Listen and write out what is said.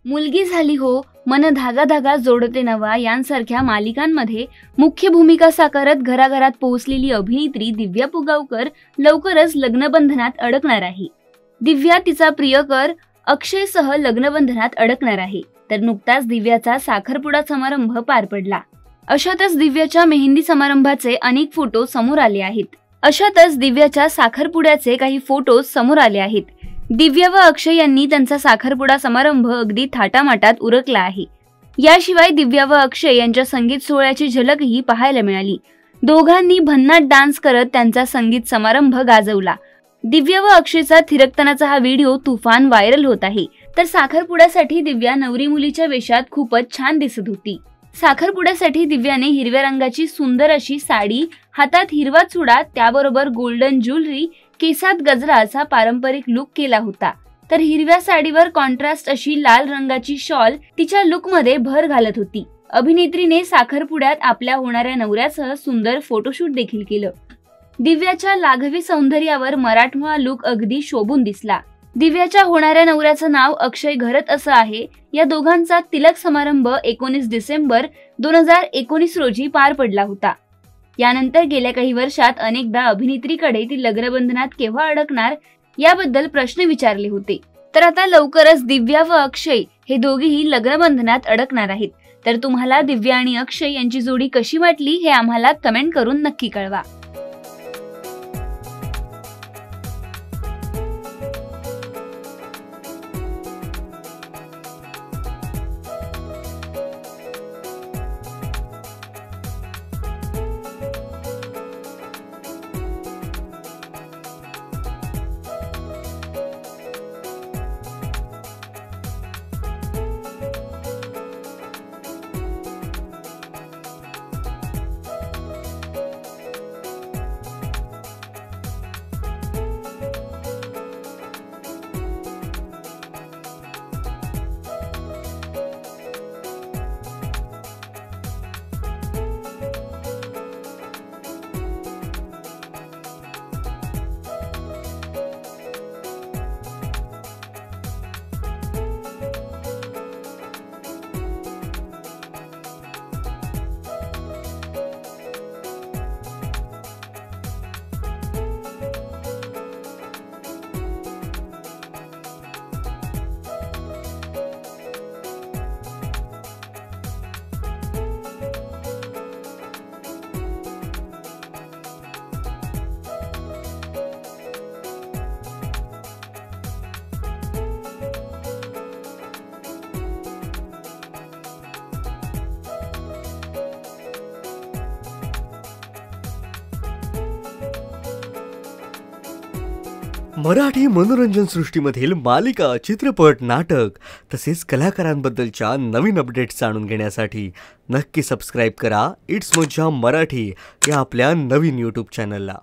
मुलगी झाली हो, मन धागा धागा जोडते नवा यांसारख्या मालिकांमध्ये मुख्य भूमिका साकारत घराघरात पोहोचलेली अभिनेत्री दिव्या पुगावकर लवकरच लग्नबंधनात अडकणार आहे। दिव्या तिचा प्रियकर अक्षयसह लग्नबंधनात अडकणार आहे। तर नुकताच दिव्याचा साखरपुडा समारंभ पार पडला। अशातच दिव्याच्या मेहंदी समारंभाचे अनेक फोटो समोर आले आहेत। दिव्या व अक्षय यांनी त्यांचा साखरपुडा समारंभ अगदी थाटामाटात उरकला आहे। याशिवाय दिव्या व अक्षय यांच्या संगीत सोहळ्याची झलकही पाहायला मिळाली। दोघांनी भन्नाट डान्स करत त्यांचा संगीत समारंभ गाजवला। दिव्या व अक्षयचा थिरकतानाचा हा व्हिडिओ तुफान व्हायरल होत आहे। तर साखरपुड्यासाठी दिव्या नवरी मुलीच्या वेशात खूपच छान दिसत होती। साखरपुड्यासाठी दिव्याने हिरव्या रंगाची सुंदर अशी साडी, हातात हिरवा चुडा, त्याबरोबर गोल्डन ज्वेलरी, केसात गजरा असा पारंपरिक लुक केला होता। तर हिरव्या साडीवर कॉन्ट्रास्ट अशी लाल रंगाची शॉल तिच्या लुकमध्ये भर घालत होती। अभिनेत्रीने साखरपुड्यात आपल्या होणाऱ्या नवऱ्यासह सुंदर फोटोशूट देखील केलं। दिव्याच्या लाघवी सौंदर्यावर मराठमोळा लुक अगदी शोभून दिसला। दिव्याच्या होणाऱ्या नवऱ्याचं नाव अक्षय घरत असं आहे। या दोघांचा तिलक समारंभ 19 डिसेंबर 2019 रोजी पार पडला होता। यानंतर गेल्या काही वर्षात अनेकदा अभिनेत्रीकडे ती लग्नबंधनात केव्हा अडकणार याबद्दल प्रश्न विचारले होते। तर आता लवकरच दिव्या व अक्षय हे दोघेही लग्नबंधनात अडकणार आहेत। तर तुम्हाला दिव्या आणि अक्षय यांची जोडी कशी वाटली हे आम्हाला कमेंट करून नक्की कळवा। मराठी मनोरंजन सृष्टीमधील मालिका, चित्रपट, नाटक तसेच कलाकारांबद्दलच्या नवीन अपडेट्स जाणून घेण्यासाठी नक्की सबस्क्राइब करा इट्स मज्जा मराठी या आपल्या नवीन YouTube चॅनलला।